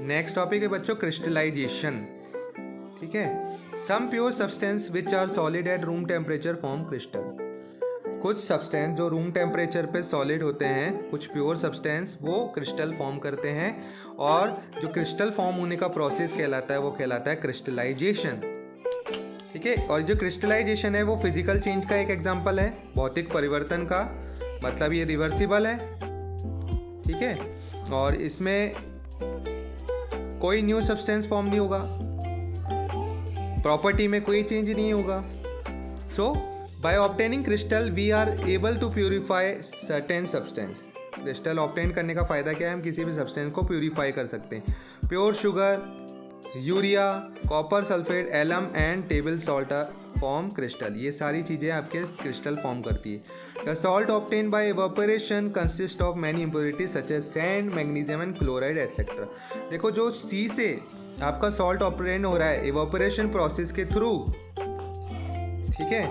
Next topic है बच्चों crystallisation. ठीक है, some pure substance which are solid at room temperature form crystal. कुछ सब्सटेंस जो रूम टेम्परेचर पे सॉलिड होते हैं, कुछ प्योर सब्सटेंस वो क्रिस्टल फॉर्म करते हैं, और जो क्रिस्टल फॉर्म होने का प्रोसेस कहलाता है वो कहलाता है क्रिस्टलाइजेशन। ठीक है, और जो क्रिस्टलाइजेशन है वो फिजिकल चेंज का एक एग्जांपल है, भौतिक परिवर्तन का, मतलब ये रिवर्सिबल है। ठीक है, और इसमें कोई न्यू सब्सटेंस फॉर्म नहीं होगा, प्रॉपर्टी में कोई चेंज नहीं होगा। So by obtaining crystal we are able to purify certain substance. Crystal obtain करने का फ़ायदा क्या है, हम किसी भी सब्सटेंस को प्यूरिफाई कर सकते हैं। Pure sugar, urea, copper sulphate, alum and table salt form crystal. ये सारी चीज़ें आपके क्रिस्टल फॉर्म करती है। The salt obtain by evaporation consist of many impurities such as sand, magnesium and chloride etcetera. देखो, जो सी से आपका सॉल्ट ऑब्टेन हो रहा है इवेपोरेशन प्रोसेस के थ्रू, ठीक है,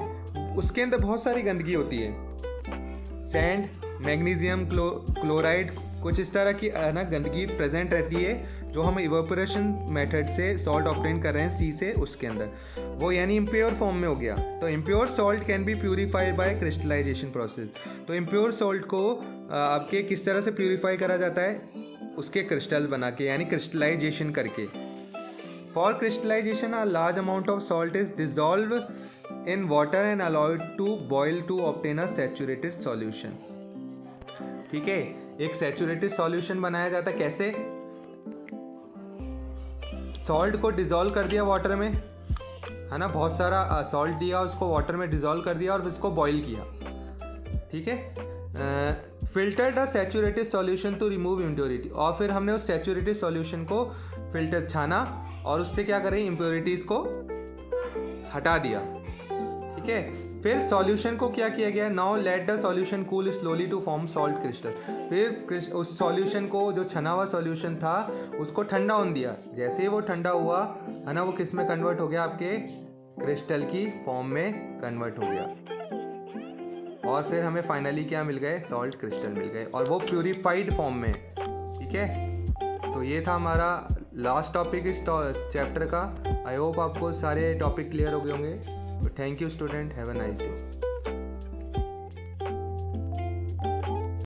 उसके अंदर बहुत सारी गंदगी होती है, सैंड, मैग्नीशियम, क्लोराइड, कुछ इस तरह की ना गंदगी प्रेजेंट रहती है जो हम इवेपोरेशन मेथड से सॉल्ट ऑब्टेन कर रहे हैं सी से, उसके अंदर वो यानी इम्प्योर फॉर्म में हो गया। तो impure salt can be purified by crystallisation process. तो इम्प्योर सॉल्ट को आपके किस तरह से प्यूरिफाई करा जाता है, उसके क्रिस्टल बना के, यानी क्रिस्टलाइजेशन करके। For crystallisation a large amount of salt is dissolve in water and allowed to boil to obtain a saturated solution। ठीक है, एक सैचुरेटेड सॉल्यूशन बनाया जाता है। कैसे? सॉल्ट को डिजोल्व कर दिया वाटर में, है ना, बहुत सारा सॉल्ट दिया, उसको वाटर में डिजोल्व कर दिया और उसको बॉईल किया। ठीक है, filtered a saturated solution to remove impurity, और फिर हमने उस सैचुरेटेड सॉल्यूशन को फिल्टर छाना और उससे क्या करें, इम्प्योरिटीज को हटा दिया। ठीक है, फिर सॉल्यूशन को क्या किया गया, now let the solution cool slowly to form salt crystal. फिर उस सॉल्यूशन को, जो छना हुआ सॉल्यूशन था, उसको ठंडा होने दिया। जैसे ही वो ठंडा हुआ, है ना, वो किस में कन्वर्ट हो गया, आपके क्रिस्टल की फॉर्म में कन्वर्ट हो गया, और फिर हमें फाइनली क्या मिल गए, सॉल्ट क्रिस्टल मिल गए, और वो प्यूरिफाइड फॉर्म में। ठीक है, तो ये था हमारा लास्ट टॉपिक इस चैप्टर का। आई होप आपको सारे टॉपिक क्लियर हो गए होंगे। Thank you student, have a nice day।